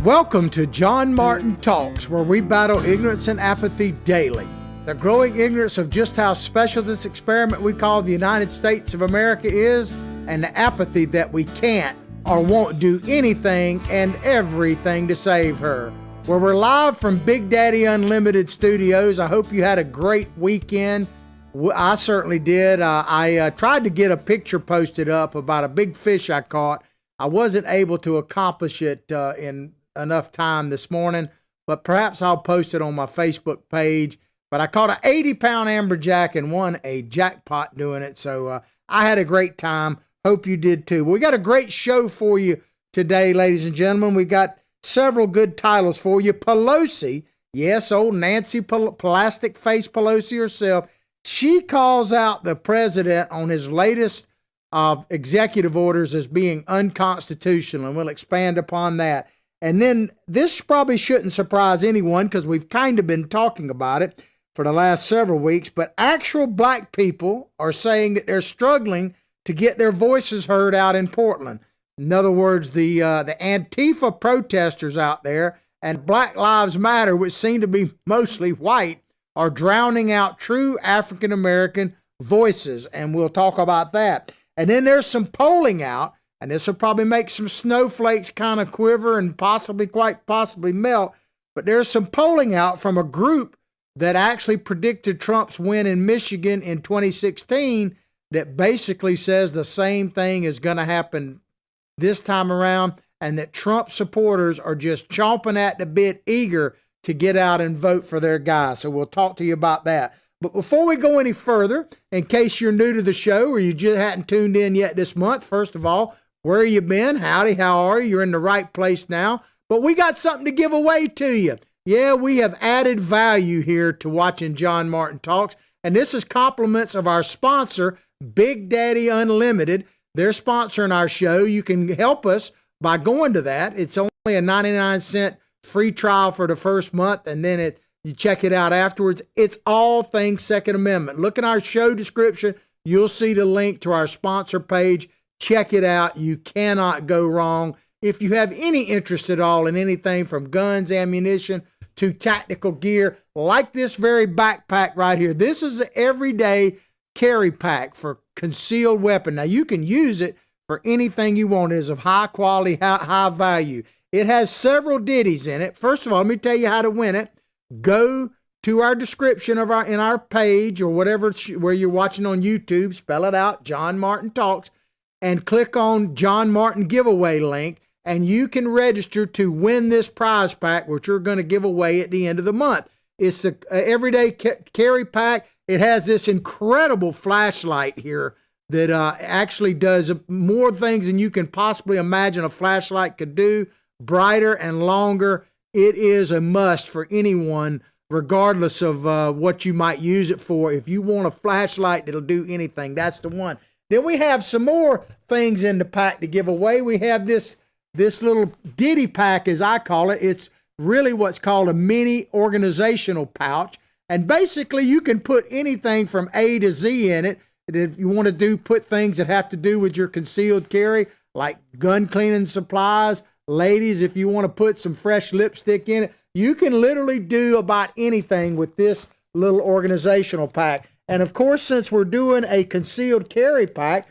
Welcome to John Martin Talks, where we battle ignorance and apathy daily. The growing ignorance of just how special this experiment we call the United States of America is, and the apathy that we can't or won't do anything and everything to save her. Where we're live from Big Daddy Unlimited Studios. I hope you had a great weekend. I certainly did. I tried to get a picture posted up about a big fish I caught. I wasn't able to accomplish it in enough time this morning, but perhaps I'll post it on my Facebook page. But I caught an 80-pound amberjack and won a jackpot doing it, so I had a great time. Hope you did too. We got a great show for you today, ladies and gentlemen. We got several good titles for you. Pelosi, yes, old Nancy Plastic Face Pelosi herself, she calls out the president on his latest executive orders as being unconstitutional, and we'll expand upon that. And then this probably shouldn't surprise anyone because we've kind of been talking about it for the last several weeks, but actual black people are saying that they're struggling to get their voices heard out in Portland. In other words, the Antifa protesters out there and Black Lives Matter, which seem to be mostly white, are drowning out true African-American voices, and we'll talk about that. And then there's some polling out, and this will probably make some snowflakes kind of quiver and quite possibly melt, but there's some polling out from a group that actually predicted Trump's win in Michigan in 2016 that basically says the same thing is going to happen this time around, and that Trump supporters are just chomping at the bit, eager to get out and vote for their guy. So we'll talk to you about that. But before we go any further, in case you're new to the show or you just hadn't tuned in yet this month, first of all, where you been? Howdy, how are you? You're in the right place now. But we got something to give away to you. Yeah, we have added value here to watching John Martin Talks, and this is compliments of our sponsor, Big Daddy Unlimited. They're sponsoring our show. You can help us by going to that. It's only a 99-cent free trial for the first month, and then you check it out afterwards. It's all things Second Amendment. Look in our show description. You'll see the link to our sponsor page. Check it out. You cannot go wrong. If you have any interest at all in anything from guns, ammunition, to tactical gear, like this very backpack right here. This is an everyday carry pack for concealed weapon. Now, you can use it for anything you want. It is of high quality, high value. It has several ditties in it. First of all, let me tell you how to win it. Go to our description of in our page or whatever, where you're watching on YouTube, spell it out, John Martin Talks, and click on John Martin giveaway link, and you can register to win this prize pack, which we're going to give away at the end of the month. It's a everyday carry pack. It has this incredible flashlight here that actually does more things than you can possibly imagine a flashlight could do, brighter and longer. It is a must for anyone, regardless of what you might use it for. If you want a flashlight that'll do anything, that's the one. Then we have some more things in the pack to give away. We have this little ditty pack, as I call it. It's really what's called a mini organizational pouch. And basically, you can put anything from A to Z in it. And if you want to put things that have to do with your concealed carry, like gun cleaning supplies, ladies, if you want to put some fresh lipstick in it, you can literally do about anything with this little organizational pack. And of course, since we're doing a concealed carry pack,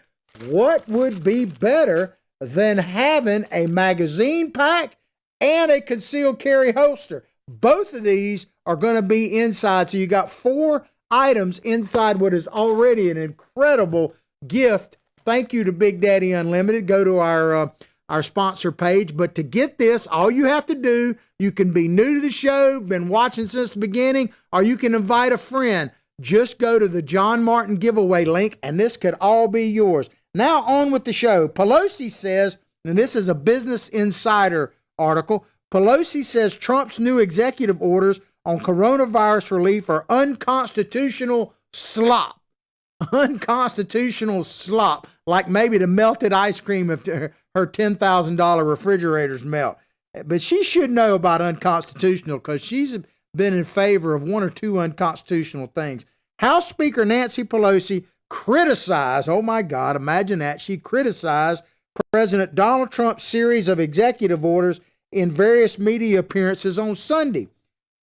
what would be better than having a magazine pack and a concealed carry holster? Both of these are going to be inside. So you got 4 items inside what is already an incredible gift. Thank you to Big Daddy Unlimited. Go to our sponsor page. But to get this, all you have to do, you can be new to the show, been watching since the beginning, or you can invite a friend. Just go to the John Martin giveaway link, and this could all be yours. Now on with the show. Pelosi says, and this is a Business Insider article, Pelosi says Trump's new executive orders on coronavirus relief are unconstitutional slop. Unconstitutional slop, like maybe the melted ice cream if her $10,000 refrigerators melt. But she should know about unconstitutional because she's been in favor of 1 or 2 unconstitutional things. House Speaker Nancy Pelosi criticized, oh my God, imagine that, she criticized President Donald Trump's series of executive orders in various media appearances on Sunday.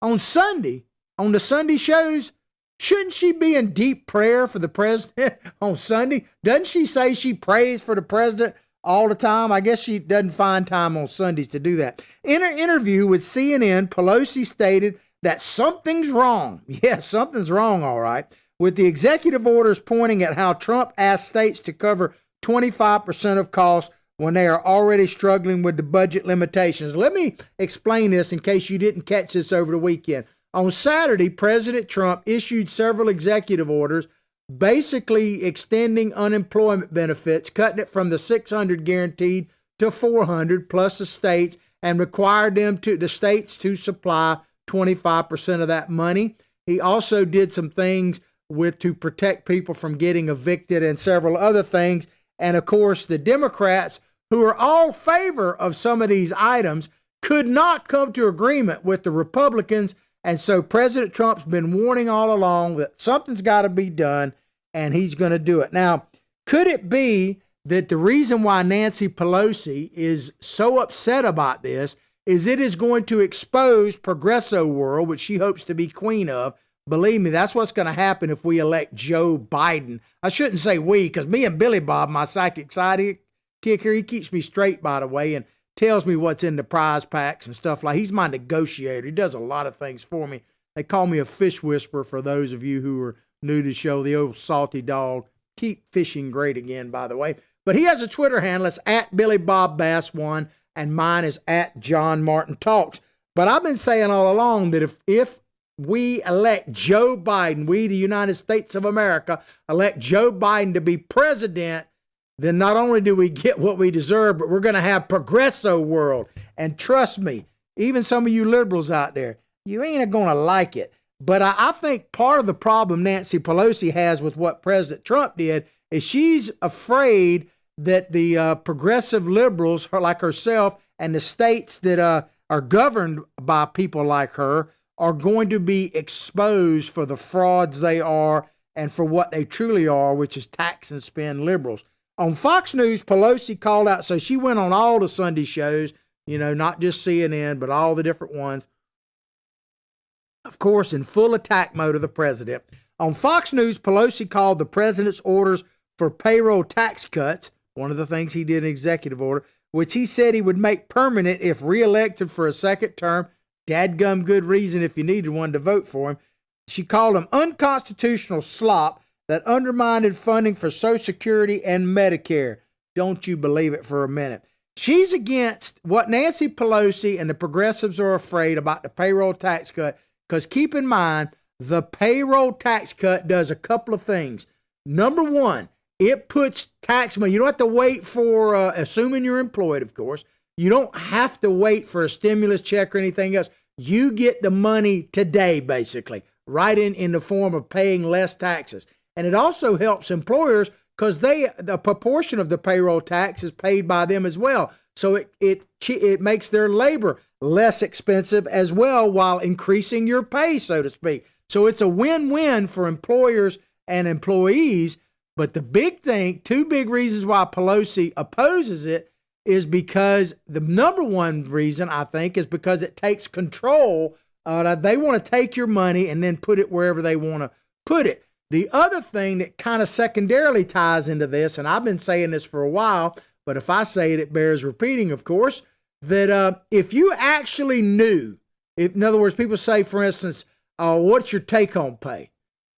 On the Sunday shows, shouldn't she be in deep prayer for the president on Sunday? Doesn't she say she prays for the president all the time? I guess she doesn't find time on Sundays to do that. In an interview with CNN, Pelosi stated that something's wrong. Yeah, something's wrong, all right, with the executive orders pointing at how Trump asked states to cover 25% of costs when they are already struggling with the budget limitations. Let me explain this in case you didn't catch this over the weekend. On Saturday, President Trump issued several executive orders basically extending unemployment benefits, cutting it from the $600 guaranteed to $400 plus the states, and required the states to supply 25% of that money. He also did some things to protect people from getting evicted and several other things. And of course, the Democrats, who are all favor of some of these items, could not come to agreement with the Republicans. And so President Trump's been warning all along that something's got to be done, and he's going to do it. Now, could it be that the reason why Nancy Pelosi is so upset about this is it is going to expose Progresso World, which she hopes to be queen of? Believe me, that's what's going to happen if we elect Joe Biden. I shouldn't say we, because me and Billy Bob, my psychic sidekick here, he keeps me straight, by the way, and tells me what's in the prize packs and stuff like. He's my negotiator. He does a lot of things for me. They call me a fish whisperer for those of you who are new to the show, the old salty dog. Keep fishing great again, by the way. But he has a Twitter handle. It's at Billy Bob Bass 1, and mine is at John Martin Talks. But I've been saying all along that if we elect Joe Biden, we, the United States of America, elect Joe Biden to be president, then not only do we get what we deserve, but we're going to have Progresso World. And trust me, even some of you liberals out there, you ain't going to like it. But I think part of the problem Nancy Pelosi has with what President Trump did is she's afraid that the progressive liberals, like herself, and the states that are governed by people like her are going to be exposed for the frauds they are and for what they truly are, which is tax and spend liberals. On Fox News, Pelosi called out, so she went on all the Sunday shows, not just CNN, but all the different ones, of course, in full attack mode of the president. On Fox News, Pelosi called the president's orders for payroll tax cuts, one of the things he did in executive order, which he said he would make permanent if reelected for a second term. Dadgum good reason if you needed one to vote for him. She called them unconstitutional slop that undermined funding for Social Security and Medicare. Don't you believe it for a minute. She's against what Nancy Pelosi and the progressives are afraid about the payroll tax cut, because keep in mind, the payroll tax cut does a couple of things. Number one, it puts tax money. You don't have to wait for, assuming you're employed, of course, you don't have to wait for a stimulus check or anything else. You get the money today, basically, right in the form of paying less taxes. And it also helps employers because the proportion of the payroll tax is paid by them as well. So it makes their labor less expensive as well while increasing your pay, so to speak. So it's a win-win for employers and employees. But the big thing, two big reasons why Pelosi opposes it is because the number one reason, I think, is because it takes control. They want to take your money and then put it wherever they want to put it. The other thing that kind of secondarily ties into this, and I've been saying this for a while, but if I say it, it bears repeating, of course, that if you actually knew, in other words, people say, for instance, what's your take-home pay?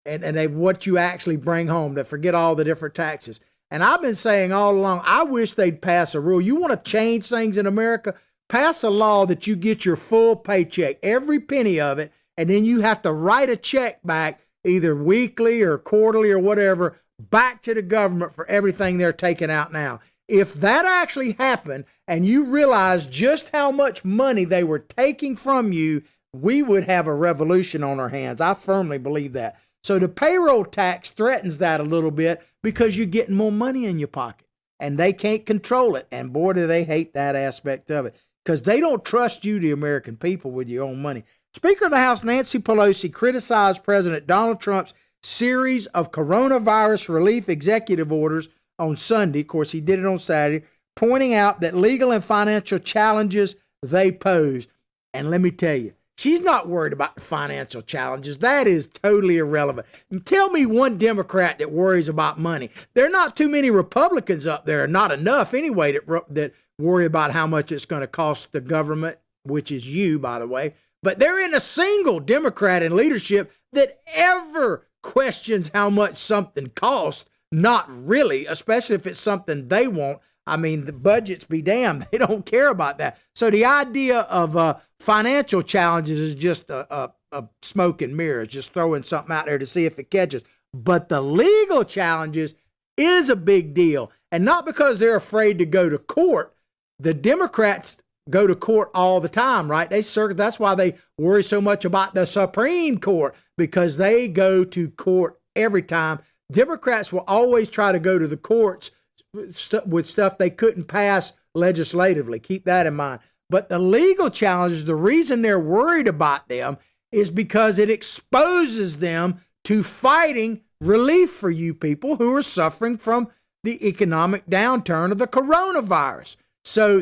And what you actually bring home, to forget all the different taxes. And I've been saying all along, I wish they'd pass a rule. You want to change things in America? Pass a law that you get your full paycheck, every penny of it, and then you have to write a check back, either weekly or quarterly or whatever, back to the government for everything they're taking out now. If that actually happened and you realize just how much money they were taking from you, we would have a revolution on our hands. I firmly believe that. So the payroll tax threatens that a little bit because you're getting more money in your pocket and they can't control it. And boy, do they hate that aspect of it because they don't trust you, the American people, with your own money. Speaker of the House Nancy Pelosi criticized President Donald Trump's series of coronavirus relief executive orders on Sunday. Of course, he did it on Saturday, pointing out that legal and financial challenges they pose. And let me tell you, she's not worried about the financial challenges. That is totally irrelevant. And tell me one Democrat that worries about money. There are not too many Republicans up there, not enough anyway, that worry about how much it's going to cost the government, which is you, by the way. But there isn't a single Democrat in leadership that ever questions how much something costs. Not really, especially if it's something they want. I mean, the budgets be damned. They don't care about that. So the idea of financial challenges is just a smoke and mirrors, just throwing something out there to see if it catches. But the legal challenges is a big deal. And not because they're afraid to go to court. The Democrats go to court all the time, right? That's why they worry so much about the Supreme Court, because they go to court every time. Democrats will always try to go to the courts with stuff they couldn't pass legislatively. Keep that in mind. But the legal challenges, the reason they're worried about them is because it exposes them to fighting relief for you people who are suffering from the economic downturn of the coronavirus. So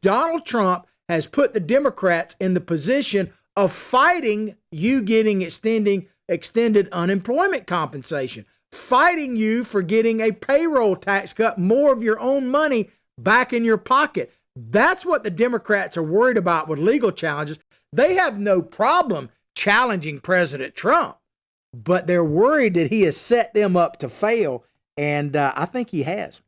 Donald Trump has put the Democrats in the position of fighting you getting extended unemployment compensation, fighting you for getting a payroll tax cut, more of your own money back in your pocket. That's what the Democrats are worried about with legal challenges. They have no problem challenging President Trump, but they're worried that he has set them up to fail, and I think he has.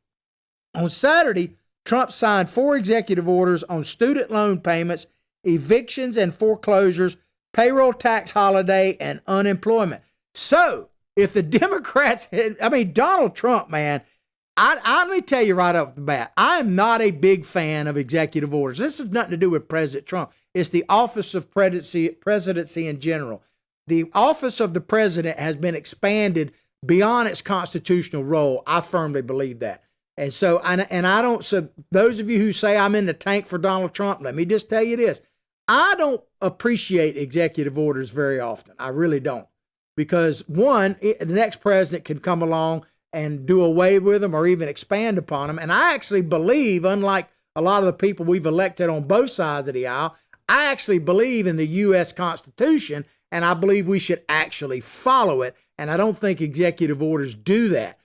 On Saturday, Trump signed 4 executive orders on student loan payments, evictions and foreclosures, payroll tax holiday, and unemployment. So if the Democrats, Donald Trump, man, let me tell you right off the bat, I am not a big fan of executive orders. This has nothing to do with President Trump. It's the office of presidency in general. The office of the president has been expanded beyond its constitutional role. I firmly believe that. And so, so those of you who say I'm in the tank for Donald Trump, let me just tell you this. I don't appreciate executive orders very often. I really don't. Because one, the next president can come along and do away with them or even expand upon them. And I actually believe, unlike a lot of the people we've elected on both sides of the aisle, I actually believe in the U.S. Constitution, and I believe we should actually follow it. And I don't think executive orders do that.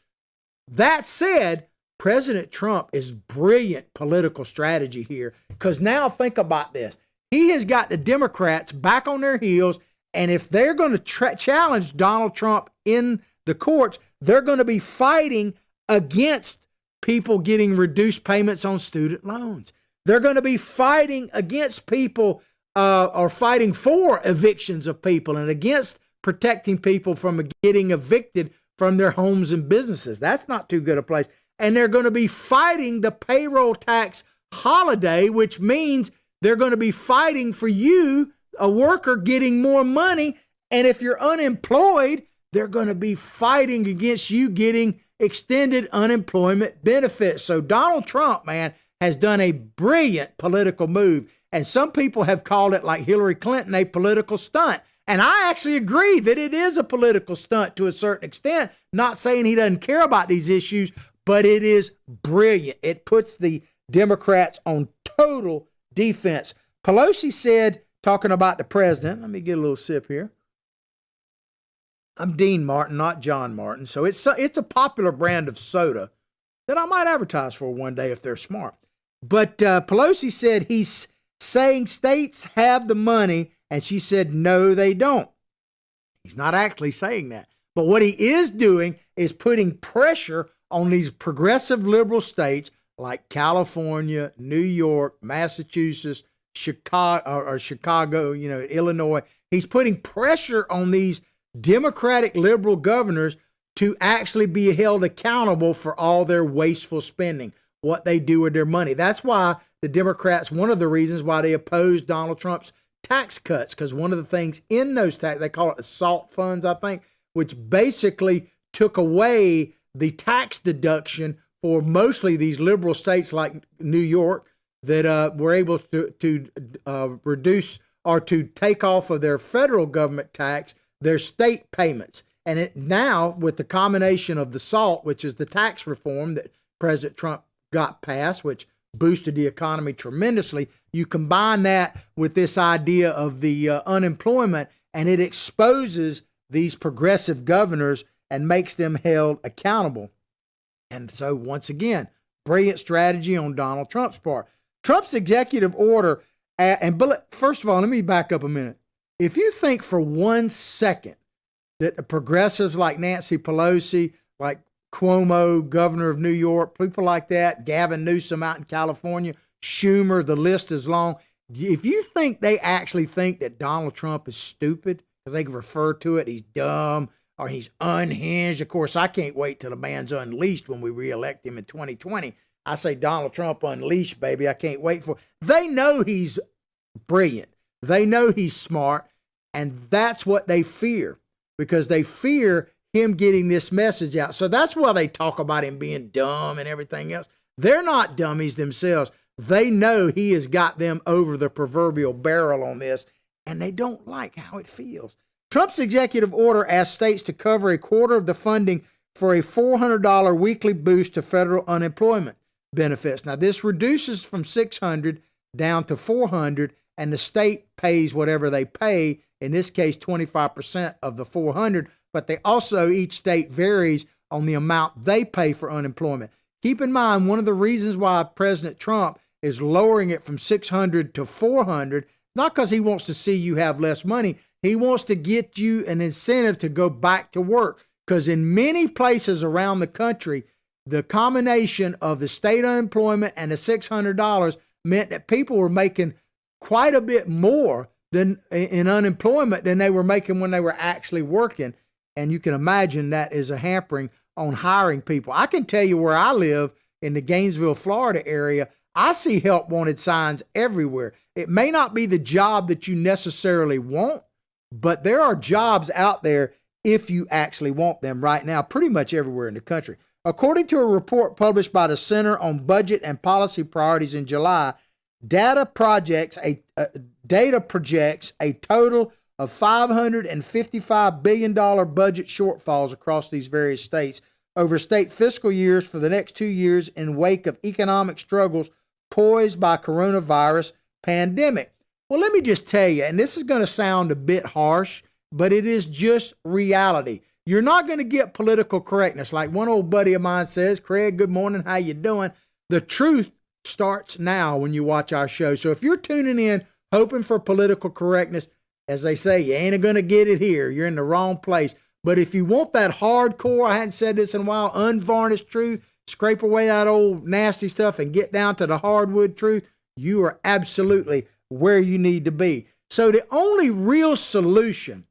That said, President Trump is brilliant political strategy here, because now think about this. He has got the Democrats back on their heels, and if they're going to challenge Donald Trump in the courts, they're going to be fighting against people getting reduced payments on student loans. They're going to be fighting against people or fighting for evictions of people and against protecting people from getting evicted from their homes and businesses. That's not too good a place. And they're going to be fighting the payroll tax holiday, which means they're going to be fighting for you, a worker, getting more money. And if you're unemployed, they're going to be fighting against you getting extended unemployment benefits. So Donald Trump, man, has done a brilliant political move. And some people have called it, like Hillary Clinton, a political stunt. And I actually agree that it is a political stunt to a certain extent, not saying he doesn't care about these issues, but it is brilliant. It puts the Democrats on total defense. Pelosi said, talking about the president, let me get a little sip here. I'm Dean Martin, not John Martin. So it's a popular brand of soda that I might advertise for one day if they're smart. But Pelosi said he's saying states have the money, and she said, no, they don't. He's not actually saying that. But what he is doing is putting pressure on these progressive liberal states like California, New York, Massachusetts, Chicago, Illinois. He's putting pressure on these Democratic liberal governors to actually be held accountable for all their wasteful spending, what they do with their money. That's why the Democrats, one of the reasons why they opposed Donald Trump's tax cuts, because one of the things in those tax, they call it the SALT funds, I think, which basically took away the tax deduction for mostly these liberal states like New York that were able to reduce or to take off of their federal government tax their state payments. And it now, with the combination of the SALT, which is the tax reform that President Trump got passed, which boosted the economy tremendously. You combine that with this idea of the unemployment, and it exposes these progressive governors and makes them held accountable. And so, once again, brilliant strategy on Donald Trump's part. Trump's executive order, first of all, let me back up a minute. If you think for 1 second that the progressives like Nancy Pelosi, like Cuomo, governor of New York, people like that, Gavin Newsom out in California, Schumer, the list is long. If you think they actually think that Donald Trump is stupid, because they can refer to it, he's dumb or he's unhinged. Of course, I can't wait till the man's unleashed when we reelect him in 2020. I say Donald Trump unleashed, baby. I can't wait for it. They know he's brilliant. They know he's smart, and that's what they fear, because they fear him getting this message out. So that's why they talk about him being dumb and everything else. They're not dummies themselves. They know he has got them over the proverbial barrel on this, and they don't like how it feels. Trump's executive order asks states to cover a quarter of the funding for a $400 weekly boost to federal unemployment benefits. Now, this reduces from $600 down to $400, and the state pays whatever they pay, in this case, 25% of the $400, but they also, each state varies on the amount they pay for unemployment. Keep in mind, one of the reasons why President Trump is lowering it from $600 to $400, not because he wants to see you have less money. He wants to get you an incentive to go back to work, because in many places around the country, the combination of the state unemployment and the $600 meant that people were making quite a bit more than in unemployment than they were making when they were actually working. And you can imagine that is a hampering on hiring people. I can tell you where I live in the Gainesville, Florida area, I see help wanted signs everywhere. It may not be the job that you necessarily want, but there are jobs out there if you actually want them right now, pretty much everywhere in the country. According to a report published by the Center on Budget and Policy Priorities in July, data projects a total of $555 billion budget shortfalls across these various states over state fiscal years for the next 2 years in wake of economic struggles poised by coronavirus pandemic. Well, let me just tell you, and this is going to sound a bit harsh, but it is just reality. You're not going to get political correctness. Like one old buddy of mine says, Craig, good morning, how you doing? The truth starts now when you watch our show. So if you're tuning in hoping for political correctness, as they say, you ain't going to get it here. You're in the wrong place. But if you want that hardcore, I hadn't said this in a while, unvarnished truth, scrape away that old nasty stuff and get down to the hardwood truth, you are absolutely where you need to be. So the only real solution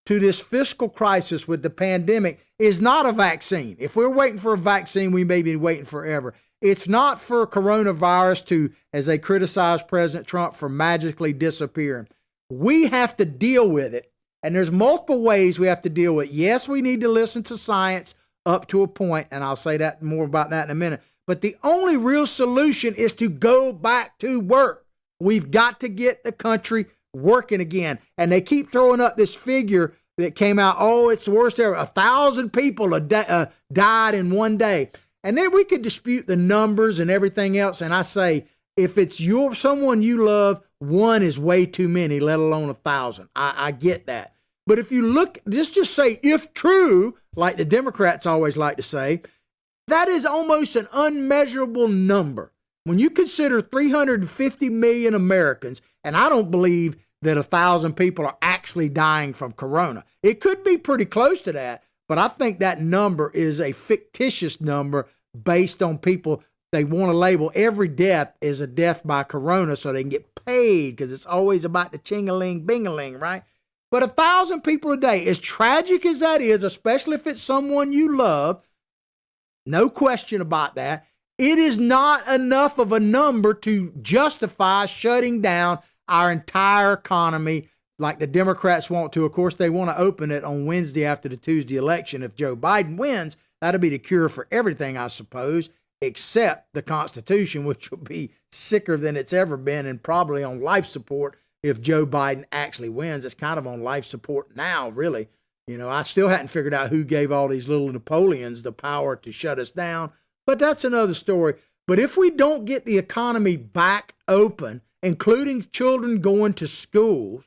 to this fiscal crisis with the pandemic is not a vaccine. If we're waiting for a vaccine, we may be waiting forever. It's not for coronavirus to, as they criticize President Trump, for magically disappearing. We have to deal with it. And there's multiple ways we have to deal with it. Yes, we need to listen to science up to a point, and I'll say that more about that in a minute. But the only real solution is to go back to work. We've got to get the country working again. And they keep throwing up this figure that came out, oh, it's the worst ever. 1,000 people died in one day. And then we could dispute the numbers and everything else. And I say, if it's someone you love, one is way too many, let alone 1,000. I get that. But if you look, just say, if true, like the Democrats always like to say, that is almost an unmeasurable number. When you consider 350 million Americans, and I don't believe that 1,000 people are actually dying from corona. It could be pretty close to that, but I think that number is a fictitious number based on people. They want to label every death as a death by corona so they can get paid, because it's always about the ching-a-ling, bing-a-ling, right? But 1,000 people a day, as tragic as that is, especially if it's someone you love, no question about that, it is not enough of a number to justify shutting down our entire economy like the Democrats want to. Of course, they want to open it on Wednesday after the Tuesday election. If Joe Biden wins, that'll be the cure for everything, I suppose, except the Constitution, which will be sicker than it's ever been and probably on life support if Joe Biden actually wins. It's kind of on life support now, really. You know, I still hadn't figured out who gave all these little Napoleons the power to shut us down, but that's another story. But if we don't get the economy back open, including children going to schools,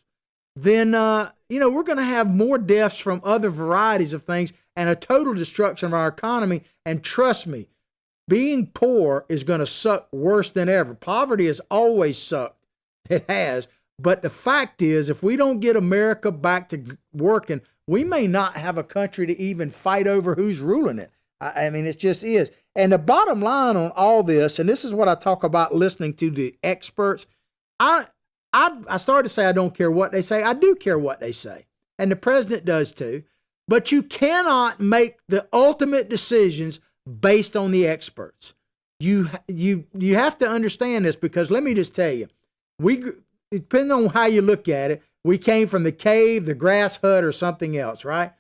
then, we're going to have more deaths from other varieties of things and a total destruction of our economy. And trust me, being poor is going to suck worse than ever. Poverty has always sucked. It has. But the fact is, if we don't get America back to working, we may not have a country to even fight over who's ruling it. I mean, it just is. And the bottom line on all this, and this is what I talk about listening to the experts, I started to say I don't care what they say. I do care what they say. And the president does too. But you cannot make the ultimate decisions based on the experts. You have to understand this, because let me just tell you, depending on how you look at it, we came from the cave, the grass hut, or something else, right?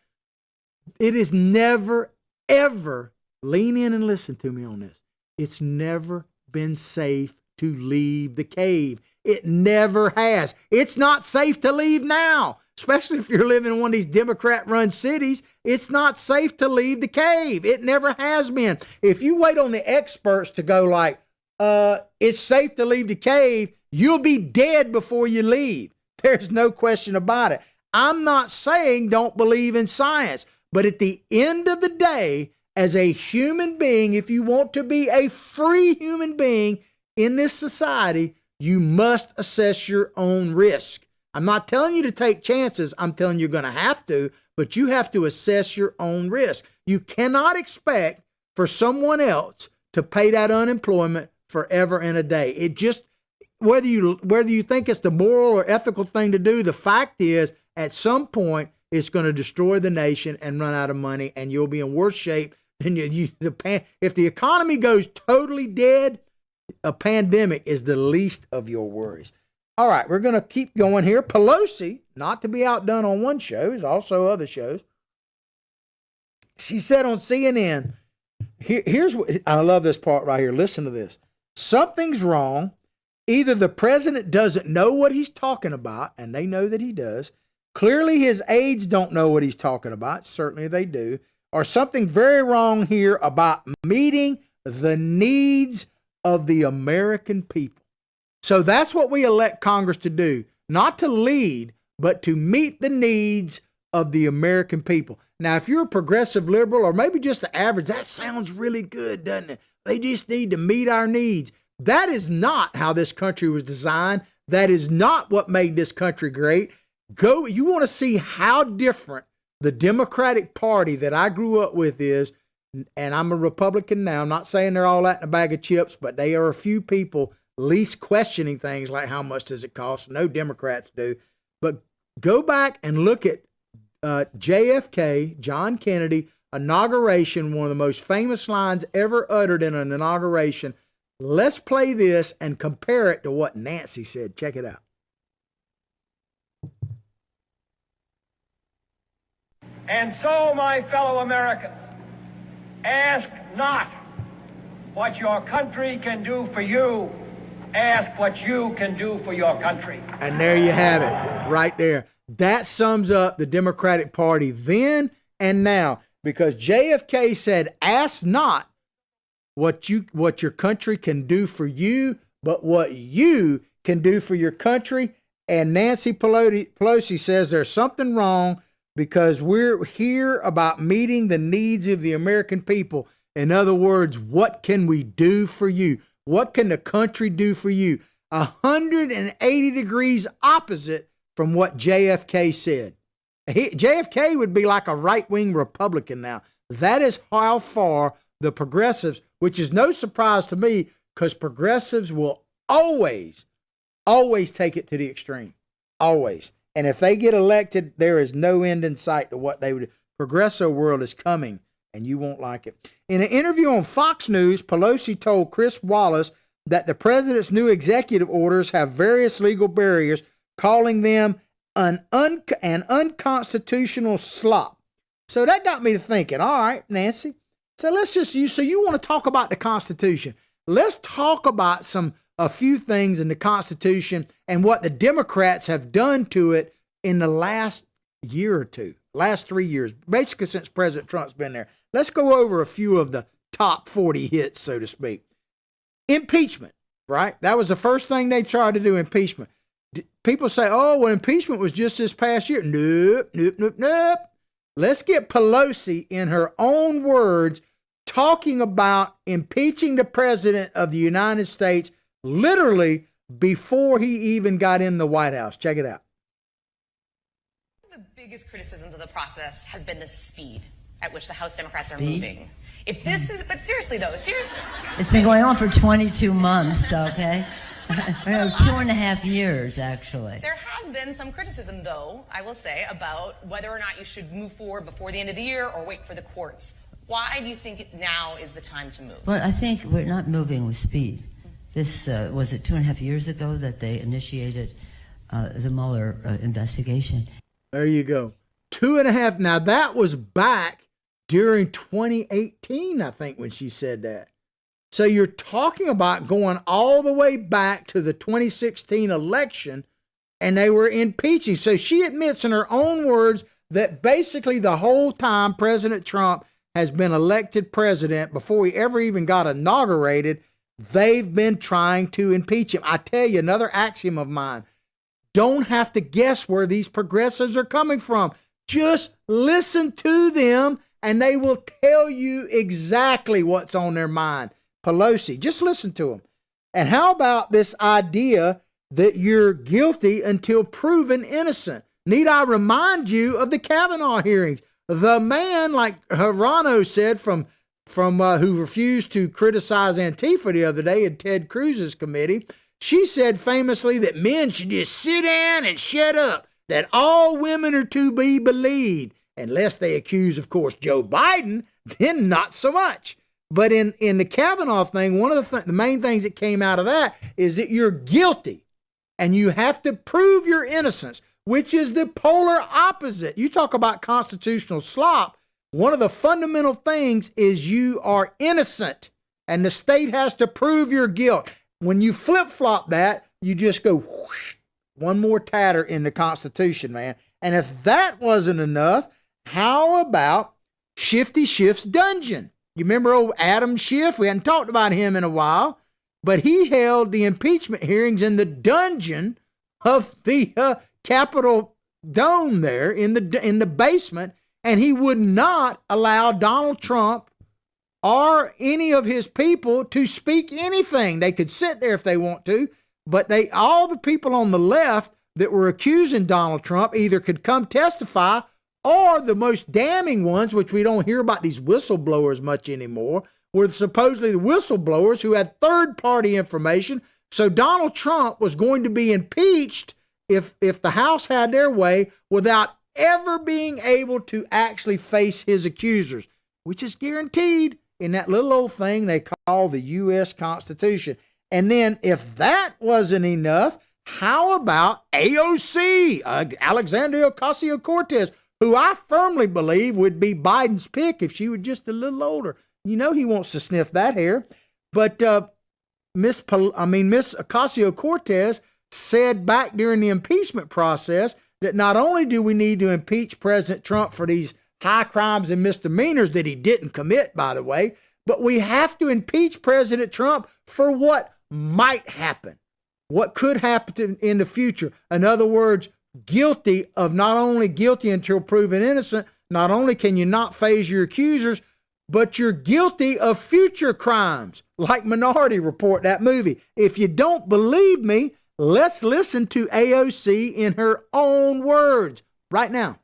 It is never, ever, lean in and listen to me on this. It's never been safe to leave the cave. It never has. It's not safe to leave now, especially if you're living in one of these Democrat-run cities. It's not safe to leave the cave. It never has been. If you wait on the experts to go like, it's safe to leave the cave, you'll be dead before you leave. There's no question about it. I'm not saying don't believe in science, but at the end of the day, as a human being, if you want to be a free human being in this society, you must assess your own risk. I'm not telling you to take chances. I'm telling you you're going to have to, but you have to assess your own risk. You cannot expect for someone else to pay that unemployment forever and a day. It just, whether you think it's the moral or ethical thing to do, the fact is, at some point, it's going to destroy the nation and run out of money, and you'll be in worse shape than if the economy goes totally dead. A pandemic is the least of your worries. All right, we're going to keep going here. Pelosi, not to be outdone on one show, there's also other shows. She said on CNN, here's what, I love this part right here. Listen to this. Something's wrong. Either the president doesn't know what he's talking about, and they know that he does. Clearly his aides don't know what he's talking about. Certainly they do. Or something very wrong here about meeting the needs of the American people. So that's what we elect Congress to do. Not to lead, but to meet the needs of the American people. Now, if you're a progressive liberal or maybe just the average, that sounds really good, doesn't it? They just need to meet our needs. That is not how this country was designed. That is not what made this country great. You want to see how different the Democratic Party that I grew up with is, and I'm a Republican now. I'm not saying they're all that in a bag of chips, but they are a few people least questioning things like how much does it cost. No Democrats do. But go back and look at JFK, John Kennedy, inauguration, one of the most famous lines ever uttered in an inauguration. Let's play this and compare it to what Nancy said. Check it out. And so, my fellow Americans, ask not what your country can do for you. Ask what you can do for your country. And there you have it, right there. That sums up the Democratic Party then and now, because JFK said, ask not what your country can do for you, but what you can do for your country. And Nancy Pelosi says there's something wrong because we're here about meeting the needs of the American people. In other words, what can we do for you? What can the country do for you? 180 degrees opposite from what JFK said. JFK would be like a right-wing Republican now. That is how far the progressives, which is no surprise to me, because progressives will always take it to the extreme. Always. And if they get elected, there is no end in sight to what they would do. Progressive world is coming, and you won't like it. In an interview on Fox News, Pelosi told Chris Wallace that the president's new executive orders have various legal barriers, calling them an unconstitutional slop. So that got me to thinking, all right, Nancy, so you want to talk about the Constitution. Let's talk about a few things in the Constitution and what the Democrats have done to it in the last year or two, last 3 years, basically since President Trump's been there. Let's go over a few of the top 40 hits, so to speak. Impeachment, right? That was the first thing they tried to do, impeachment. People say, oh, well, impeachment was just this past year. Nope, nope, nope, nope. Let's get Pelosi, in her own words, talking about impeaching the president of the United States literally before he even got in the White House. Check it out. The biggest criticism of the process has been the speed at which the House Democrats are moving. If this is, but seriously though, seriously. It's been going on for 22 months, okay? 2.5 years, actually. There has been some criticism, though, I will say, about whether or not you should move forward before the end of the year or wait for the courts. Why do you think now is the time to move? Well, I think we're not moving with speed. This, was it 2.5 years ago that they initiated the Mueller investigation? There you go. 2.5. Now, that was back during 2018, I think, when she said that. So you're talking about going all the way back to the 2016 election, and they were impeaching. So she admits in her own words that basically the whole time President Trump has been elected president, before he ever even got inaugurated, they've been trying to impeach him. I tell you, another axiom of mine, don't have to guess where these progressives are coming from. Just listen to them, and they will tell you exactly what's on their mind. Pelosi, just listen to them. And how about this idea that you're guilty until proven innocent? Need I remind you of the Kavanaugh hearings? The man, like Hirano said, from who refused to criticize Antifa the other day in Ted Cruz's committee, she said famously that men should just sit down and shut up, that all women are to be believed, unless they accuse, of course, Joe Biden, then not so much. But in the Kavanaugh thing, one of the main things that came out of that is that you're guilty and you have to prove your innocence, which is the polar opposite. You talk about constitutional slop. One of the fundamental things is you are innocent and the state has to prove your guilt. When you flip-flop that, you just go whoosh, one more tatter in the Constitution, man. And if that wasn't enough, how about Shifty Schiff's dungeon? You remember old Adam Schiff? We hadn't talked about him in a while, but he held the impeachment hearings in the dungeon of the Capitol dome there in the basement, and he would not allow Donald Trump or any of his people to speak anything. They could sit there if they want to, but all the people on the left that were accusing Donald Trump either could come testify, or the most damning ones, which we don't hear about these whistleblowers much anymore, were supposedly the whistleblowers who had third-party information. So Donald Trump was going to be impeached if the House had their way without ever being able to actually face his accusers, which is guaranteed in that little old thing they call the U.S. Constitution. And then if that wasn't enough, how about AOC, Alexandria Ocasio-Cortez, who I firmly believe would be Biden's pick if she were just a little older. You know he wants to sniff that hair. But Miss Ocasio-Cortez said back during the impeachment process that not only do we need to impeach President Trump for these high crimes and misdemeanors that he didn't commit, by the way, but we have to impeach President Trump for what might happen, what could happen in the future. In other words, guilty of not only guilty until proven innocent, not only can you not face your accusers, but you're guilty of future crimes, like Minority Report, that movie. If you don't believe me, let's listen to AOC in her own words right now.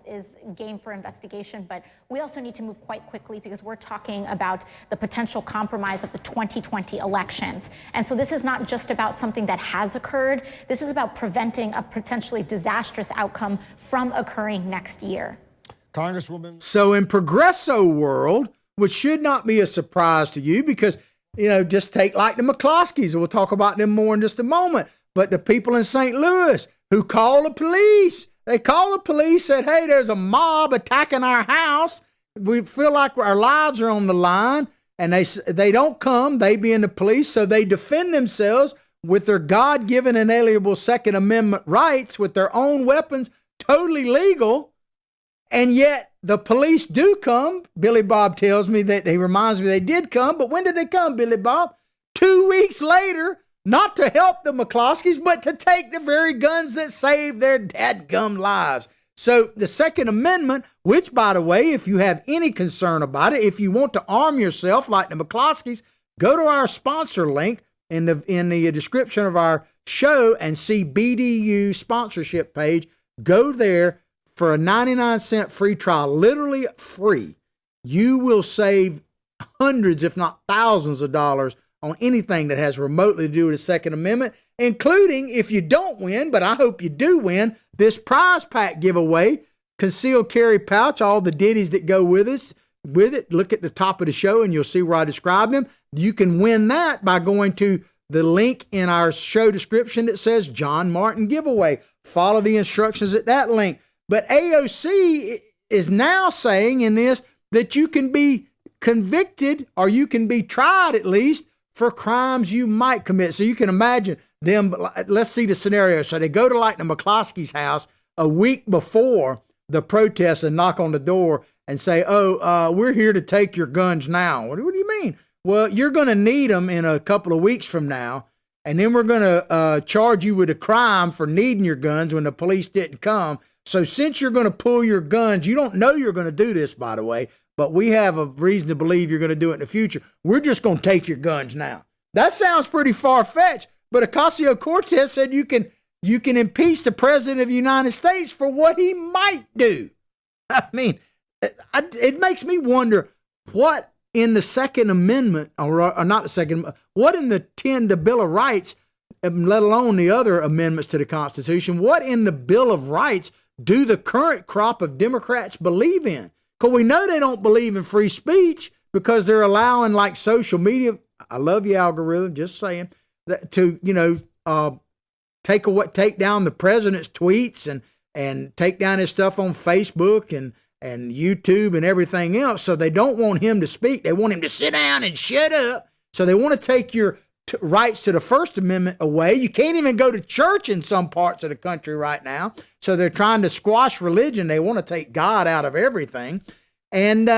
Is game for investigation, but we also need to move quite quickly because we're talking about the potential compromise of the 2020 elections. And so this is not just about something that has occurred. This is about preventing a potentially disastrous outcome from occurring next year. Congresswoman. So in Progresso world, which should not be a surprise to you because, just take like the McCloskeys, and we'll talk about them more in just a moment, but the people in St. Louis who call the police. They call the police, said, hey, there's a mob attacking our house. We feel like our lives are on the line. And they don't come, they being the police, so they defend themselves with their God-given inalienable Second Amendment rights with their own weapons, totally legal. And yet the police do come. Billy Bob tells me that he reminds me they did come, but when did they come, Billy Bob? 2 weeks later, not to help the McCloskeys, but to take the very guns that saved their dadgum lives. So the Second Amendment, which, by the way, if you have any concern about it, if you want to arm yourself like the McCloskeys, go to our sponsor link in the description of our show and see BDU sponsorship page. Go there for a 99-cent free trial, literally free. You will save hundreds, if not thousands of dollars on anything that has remotely to do with the Second Amendment, including, if you don't win, but I hope you do win, this prize pack giveaway, concealed carry pouch, all the ditties that go with it. Look at the top of the show and you'll see where I describe them. You can win that by going to the link in our show description that says John Martin giveaway. Follow the instructions at that link. But AOC is now saying in this that you can be convicted, or you can be tried at least, for crimes you might commit. So you can imagine them. Let's see the scenario. So they go to like the McCloskey's house a week before the protest and knock on the door and say, we're here to take your guns now. What do you mean? Well, you're going to need them in a couple of weeks from now. And then we're going to charge you with a crime for needing your guns when the police didn't come. So since you're going to pull your guns, you don't know you're going to do this, by the way, but we have a reason to believe you're going to do it in the future. We're just going to take your guns now. That sounds pretty far-fetched, but Ocasio-Cortez said you can impeach the president of the United States for what he might do. I mean, it makes me wonder what in the Second Amendment, or not the Second, what in the Bill of Rights, let alone the other amendments to the Constitution, what in the Bill of Rights do the current crop of Democrats believe in? Because we know they don't believe in free speech because they're allowing like social media. I love you, algorithm, just saying, that to, take down the president's tweets and take down his stuff on Facebook and YouTube and everything else. So they don't want him to speak. They want him to sit down and shut up. So they want to take your rights to the First Amendment away. You can't even go to church in some parts of the country right now. So they're trying to squash religion. They want to take God out of everything. And,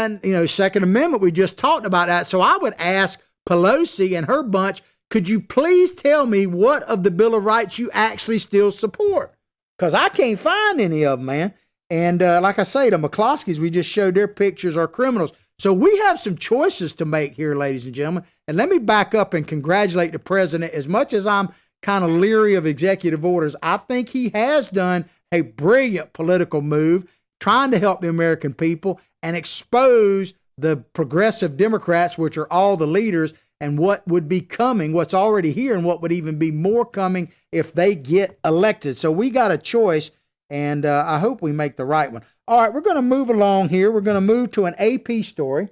Second Amendment, we just talked about that. So I would ask Pelosi and her bunch, could you please tell me what of the Bill of Rights you actually still support? Because I can't find any of them, man. And like I say, the McCloskeys, we just showed their pictures, are criminals. So we have some choices to make here, ladies and gentlemen. And let me back up and congratulate the president. As much as I'm kind of leery of executive orders, I think he has done a brilliant political move trying to help the American people and expose the progressive Democrats, which are all the leaders, and what would be coming, what's already here, and what would even be more coming if they get elected. So we got a choice, and I hope we make the right one. All right, we're going to move along here. We're going to move to an AP story.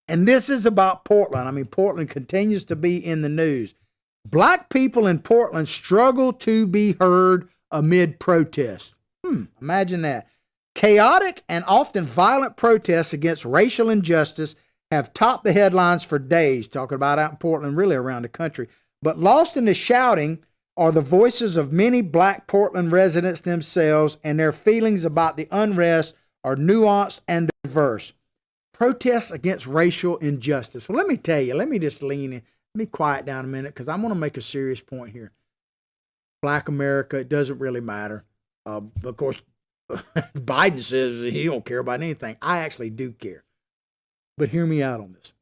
And this is about Portland. I mean, Portland continues to be in the news. Black people in Portland struggle to be heard amid protests. Imagine that. Chaotic and often violent protests against racial injustice have topped the headlines for days, talking about out in Portland, really around the country. But lost in the shouting are the voices of many Black Portland residents themselves, and their feelings about the unrest are nuanced and diverse. Protests against racial injustice. Well, let me tell you, let me just lean in. Let me quiet down a minute because I want to make a serious point here. Black America, it doesn't really matter. Of course, Biden says he don't care about anything. I actually do care. But hear me out on this.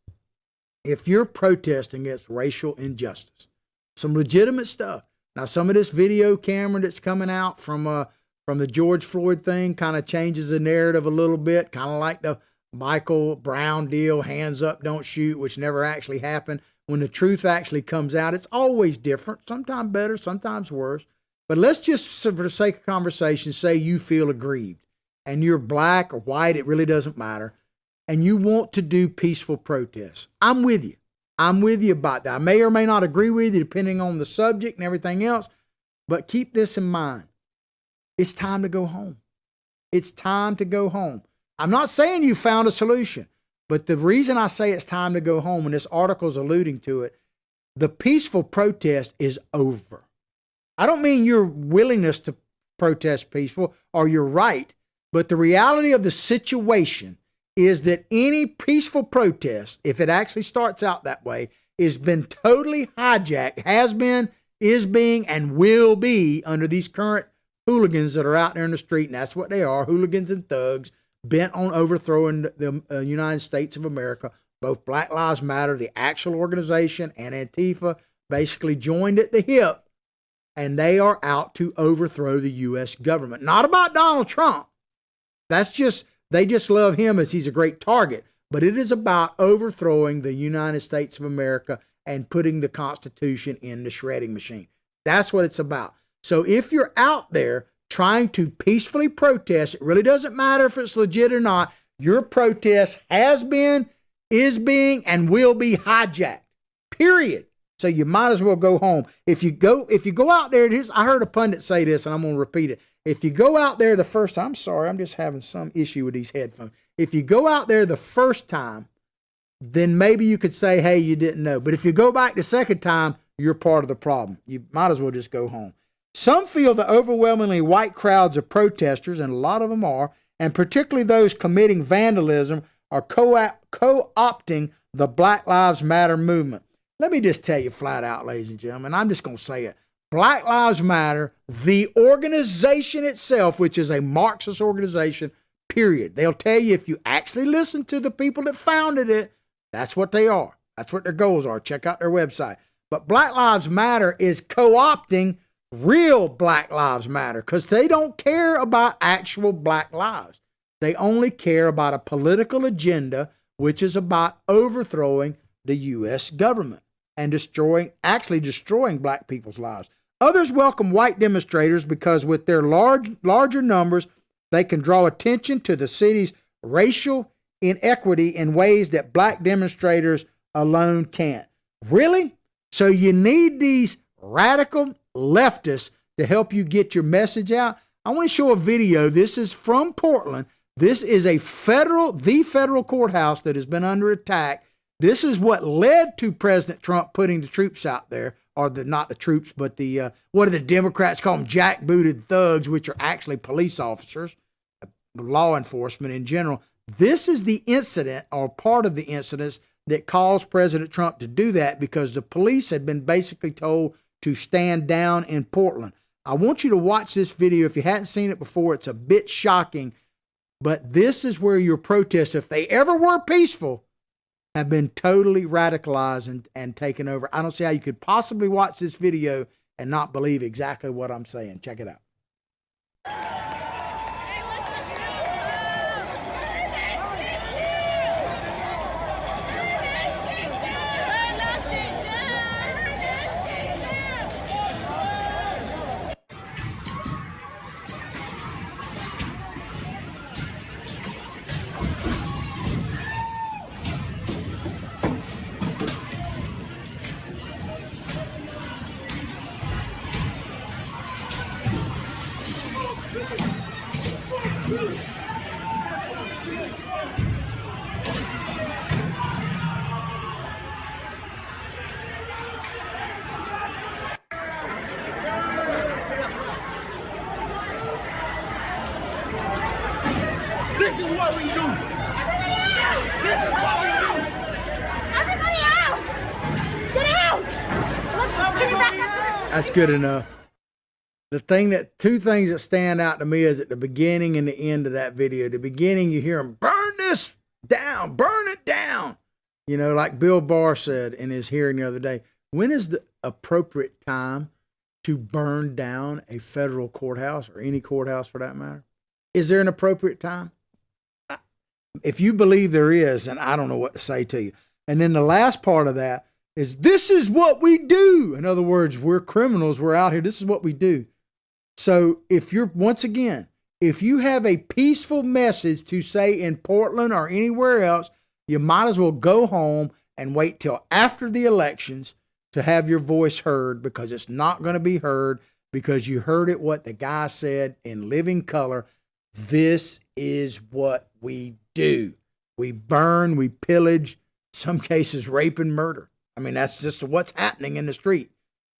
If you're protesting against racial injustice, some legitimate stuff. Now, some of this video camera that's coming out from the George Floyd thing kind of changes the narrative a little bit, kind of like the Michael Brown deal, hands up, don't shoot, which never actually happened. When the truth actually comes out, it's always different, sometimes better, sometimes worse. But let's just, for the sake of conversation, say you feel aggrieved and you're black or white, it really doesn't matter, and you want to do peaceful protests. I'm with you. I'm with you about that. I may or may not agree with you depending on the subject and everything else, but keep this in mind. It's time to go home. It's time to go home. I'm not saying you found a solution, but the reason I say it's time to go home, and this article is alluding to it, the peaceful protest is over. I don't mean your willingness to protest peaceful or your right, But the reality of the situation is that any peaceful protest, if it actually starts out that way, has been totally hijacked, has been, is being, and will be under these current hooligans that are out there in the street. And that's what they are, hooligans and thugs bent on overthrowing the United States of America. Both Black Lives Matter, the actual organization, and Antifa basically joined at the hip, and they are out to overthrow the U.S. government. Not about Donald Trump. That's just, they just love him as he's a great target. But it is about overthrowing the United States of America and putting the Constitution in the shredding machine. That's what it's about. So if you're out there trying to peacefully protest, it really doesn't matter if it's legit or not. Your protest has been, is being, and will be hijacked. Period. So you might as well go home. If you go out there, I heard a pundit say this, and I'm going to repeat it. If you go out there the first time, I'm sorry, I'm just having some issue with these headphones. If you go out there the first time, then maybe you could say, hey, you didn't know. But if you go back the second time, you're part of the problem. You might as well just go home. Some feel the overwhelmingly white crowds of protesters, and a lot of them are, and particularly those committing vandalism, are co-opting the Black Lives Matter movement. Let me just tell you flat out, ladies and gentlemen, I'm just going to say it. Black Lives Matter, the organization itself, which is a Marxist organization, period. They'll tell you, if you actually listen to the people that founded it, that's what they are. That's what their goals are. Check out their website. But Black Lives Matter is co-opting real Black Lives Matter because they don't care about actual black lives. They only care about a political agenda, which is about overthrowing the U.S. government and destroying black people's lives. Others welcome white demonstrators because with their larger numbers, they can draw attention to the city's racial inequity in ways that black demonstrators alone can't. Really? So you need these radical leftists to help you get your message out? I want to show a video. This is from Portland. This is the federal courthouse that has been under attack. This is what led to President Trump putting the troops out there, or not the troops, but what do the Democrats call them? Jackbooted thugs, which are actually police officers, law enforcement in general. This is the incident, or part of the incidents, that caused President Trump to do that because the police had been basically told to stand down in Portland. I want you to watch this video. If you hadn't seen it before, it's a bit shocking, but this is where your protests, if they ever were peaceful, have been totally radicalized and taken over. I don't see how you could possibly watch this video and not believe exactly what I'm saying. Check it out. This is what we do. This is what we do. Everybody out! Get out! Let's get back up. That's good enough. Two things that stand out to me is at the beginning and the end of that video. The beginning, you hear him, burn this down, burn it down. You know, like Bill Barr said in his hearing the other day, when is the appropriate time to burn down a federal courthouse or any courthouse for that matter? Is there an appropriate time? If you believe there is, and I don't know what to say to you. And then the last part of that is, this is what we do. In other words, we're criminals. We're out here. This is what we do. So if you have a peaceful message to say in Portland or anywhere else, you might as well go home and wait till after the elections to have your voice heard, because it's not going to be heard because you heard it what the guy said in living color. This is what we do. We burn, we pillage, some cases rape and murder. I mean, that's just what's happening in the street.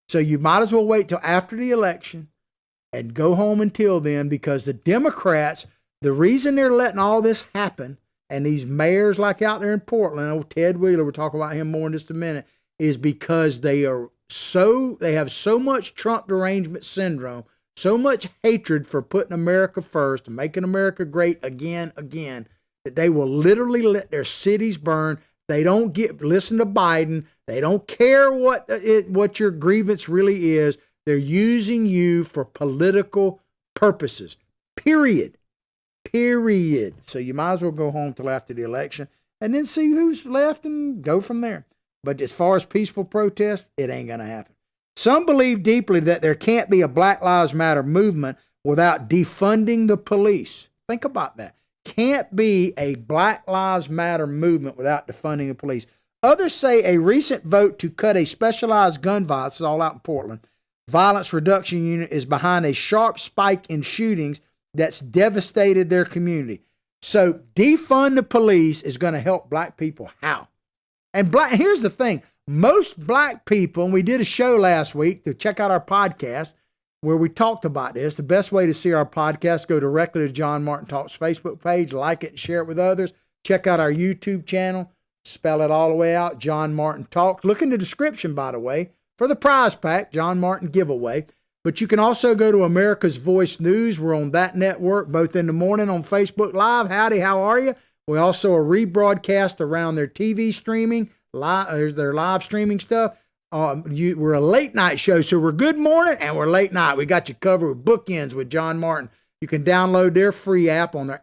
So you might as well wait till after the election and go home until then, because the Democrats The reason they're letting all this happen, and these mayors like out there in Portland, old Ted Wheeler, we'll talk about him more in just a minute, is because they have so much Trump derangement syndrome, so much hatred for putting America first and making America great again, that they will literally let their cities burn. They don't listen to Biden. They don't care what your grievance really is. They're using you for political purposes. Period. So you might as well go home till after the election and then see who's left and go from there. But as far as peaceful protest, it ain't going to happen. Some believe deeply that there can't be a Black Lives Matter movement without defunding the police. Think about that. Can't be a Black Lives Matter movement without defunding the police. Others say a recent vote to cut a specialized gun violence, this is all out in Portland, violence reduction unit is behind a sharp spike in shootings that's devastated their community. So defund the police is going to help black people. How? And here's the thing. Most black people, and we did a show last week to check out our podcast where we talked about this. The best way to see our podcast, go directly to John Martin Talks Facebook page, like it and share it with others. Check out our YouTube channel. Spell it all the way out, John Martin Talks. Look in the description, by the way, for the prize pack, John Martin giveaway. But you can also go to America's Voice News. We're on that network, both in the morning on Facebook Live. Howdy, how are you? We also are rebroadcast around their TV streaming, their live streaming stuff. We're a late night show, so we're good morning and we're late night. We got you covered with bookends with John Martin. You can download their free app on their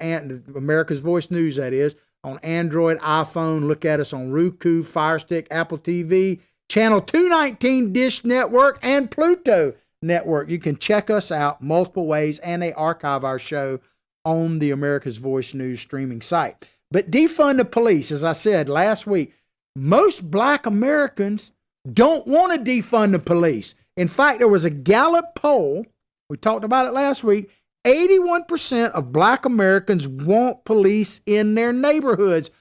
America's Voice News, that is, on Android, iPhone. Look at us on Roku, Fire Stick, Apple TV, Channel 219 Dish Network, and Pluto Network. You can check us out multiple ways, and they archive our show on the America's Voice News streaming site. But defund the police, as I said last week, most black Americans don't want to defund the police. In fact, there was a Gallup poll, we talked about it last week, 81% of black Americans want police in their neighborhoods.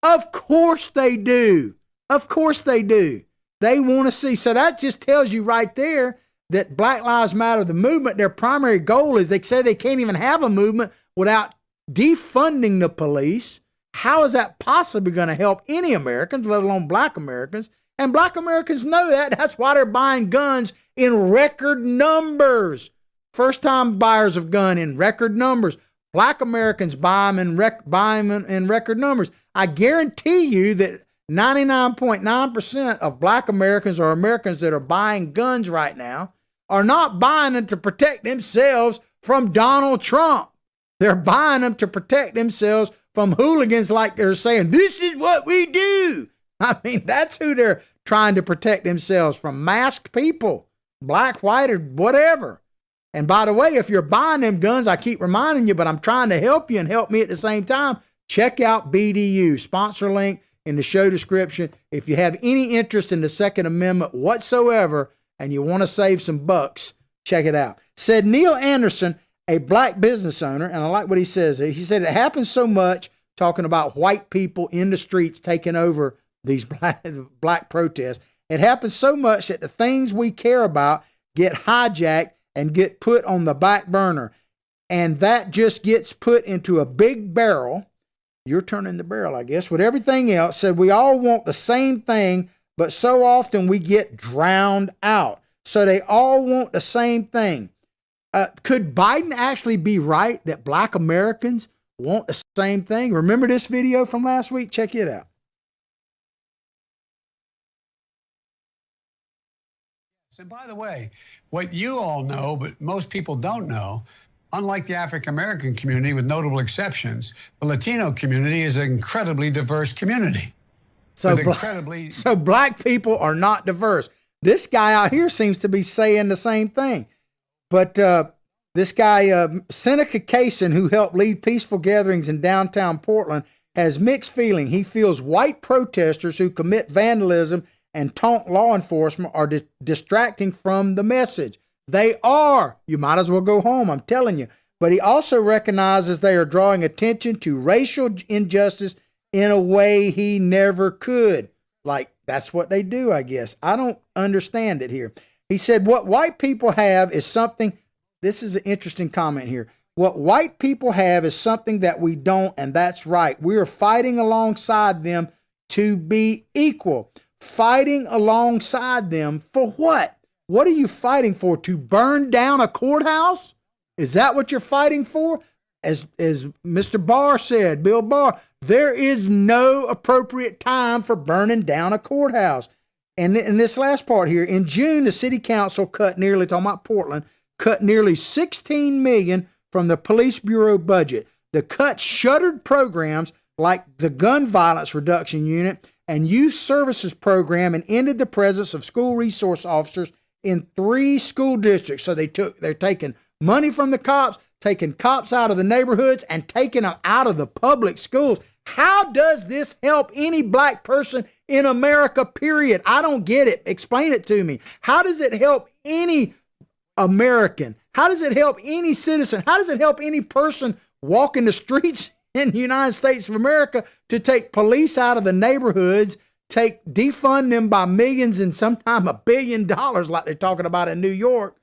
Of course they do. Of course they do. They want to see. So that just tells you right there that Black Lives Matter, the movement, their primary goal is they say they can't even have a movement without defunding the police. How is that possibly going to help any Americans, let alone black Americans? And black Americans know that. That's why they're buying guns in record numbers. First-time buyers of gun in record numbers. Black Americans buy them in record numbers. I guarantee you that 99.9% of black Americans or Americans that are buying guns right now are not buying them to protect themselves from Donald Trump. They're buying them to protect themselves from hooligans like they're saying, this is what we do. I mean, that's who they're trying to protect themselves from, masked people, black, white, or whatever. And by the way, if you're buying them guns, I keep reminding you, but I'm trying to help you and help me at the same time, check out BDU, sponsor link in the show description. If you have any interest in the Second Amendment whatsoever and you want to save some bucks, check it out. Said Neil Anderson, a black business owner, and I like what he says. He said it happens so much, talking about white people in the streets taking over these black protests. It happens so much that the things we care about get hijacked and get put on the back burner. And that just gets put into a big barrel. You're turning the barrel, I guess, with everything else. Said we all want the same thing, but so often we get drowned out. So they all want the same thing. Could Biden actually be right that black Americans want the same thing? Remember this video from last week? Check it out. And by the way, what you all know, but most people don't know, unlike the African American community, with notable exceptions, the Latino community is an incredibly diverse community. So black people are not diverse. This guy out here seems to be saying the same thing. But this guy, Seneca Kaysen, who helped lead peaceful gatherings in downtown Portland, has mixed feeling. He feels white protesters who commit vandalism and taunt law enforcement are distracting from the message. They are. You might as well go home, I'm telling you. But he also recognizes they are drawing attention to racial injustice in a way he never could. Like, that's what they do, I guess. I don't understand it here. He said, what white people have is something, this is an interesting comment here. What white people have is something that we don't, and that's right. We are fighting alongside them to be equal. Fighting alongside them for what? What are you fighting for? To burn down a courthouse? Is that what you're fighting for? As Mr. Barr said, Bill Barr, there is no appropriate time for burning down a courthouse. And in this last part here, in June, the city council cut nearly, talking about Portland, cut nearly $16 million from the police bureau budget. The cut shuttered programs like the gun violence reduction unit and youth services program and ended the presence of school resource officers in 3 school districts. So they're taking money from the cops, taking cops out of the neighborhoods, and taking them out of the public schools. How does this help any black person in America, period? I don't get it. Explain it to me. How does it help any American? How does it help any citizen? How does it help any person walking the streets in the United States of America to take police out of the neighborhoods, defund them by millions and sometimes $1 billion like they're talking about in New York?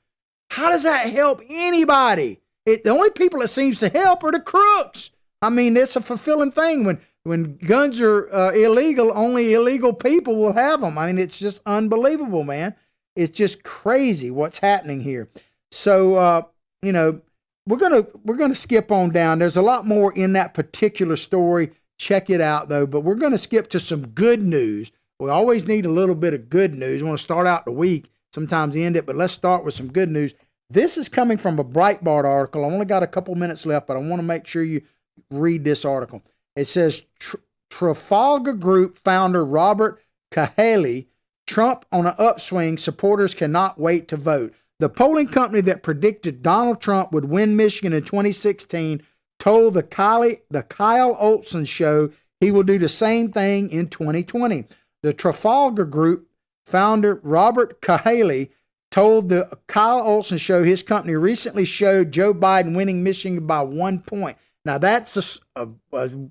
How does that help anybody? The only people it seems to help are the crooks. I mean, it's a fulfilling thing. When guns are illegal, only illegal people will have them. I mean, it's just unbelievable, man. It's just crazy what's happening here. So, we're gonna skip on down. There's a lot more in that particular story. Check it out, though. But we're gonna skip to some good news. We always need a little bit of good news. We want to start out the week, sometimes end it, but let's start with some good news. This is coming from a Breitbart article. I only got a couple minutes left, but I want to make sure you read this article. It says Trafalgar Group founder Robert Cahaly, Trump on an upswing, supporters cannot wait to vote. The polling company that predicted Donald Trump would win Michigan in 2016 told the Kyle Olson show he will do the same thing in 2020. The Trafalgar Group founder Robert Cahaly told the Kyle Olson show his company recently showed Joe Biden winning Michigan by 1 point. Now, that's a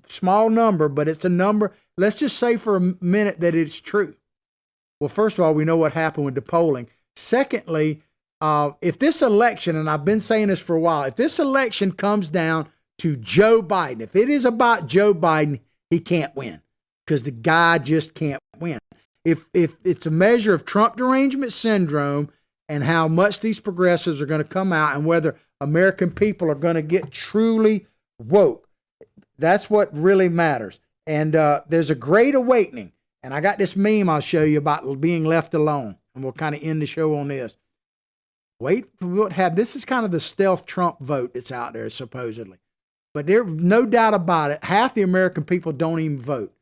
small number, but it's a number. Let's just say for a minute that it's true. Well, first of all, we know what happened with the polling. Secondly, if this election, and I've been saying this for a while, if this election comes down to Joe Biden, if it is about Joe Biden, he can't win because the guy just can't win. If it's a measure of Trump derangement syndrome and how much these progressives are going to come out and whether American people are going to get truly woke, that's what really matters. And there's a great awakening. And I got this meme I'll show you about being left alone. And we'll kind of end the show on this. Wait, this is kind of the stealth Trump vote that's out there, supposedly. But there's no doubt about it. Half the American people don't even vote.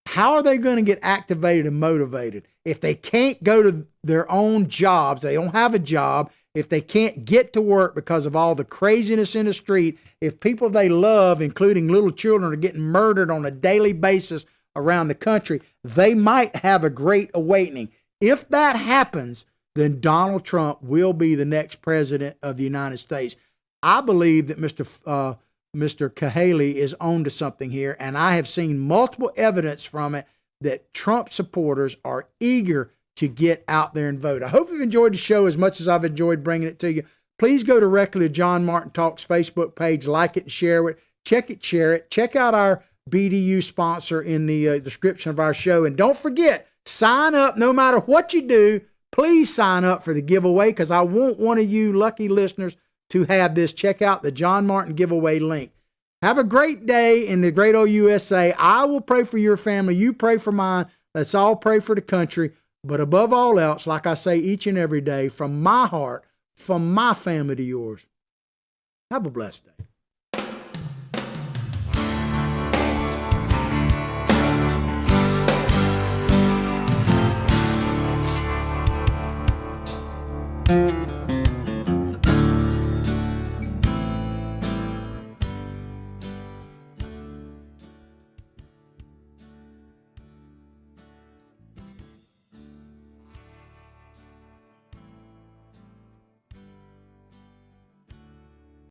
How are they going to get activated and motivated? If they can't go to their own jobs, they don't have a job, if they can't get to work because of all the craziness in the street, if people they love, including little children, are getting murdered on a daily basis around the country, they might have a great awakening. If that happens, then Donald Trump will be the next president of the United States. I believe that Mr. Cahaly is on to something here, and I have seen multiple evidence from it that Trump supporters are eager to get out there and vote. I hope you've enjoyed the show as much as I've enjoyed bringing it to you. Please go directly to John Martin Talks Facebook page, like it and share it. Check it, share it. Check out our BDU sponsor in the description of our show. And don't forget, sign up no matter what you do. Please sign up for the giveaway because I want one of you lucky listeners to have this. Check out the John Martin giveaway link. Have a great day in the great old USA. I will pray for your family. You pray for mine. Let's all pray for the country. But above all else, like I say each and every day, from my heart, from my family to yours, have a blessed day.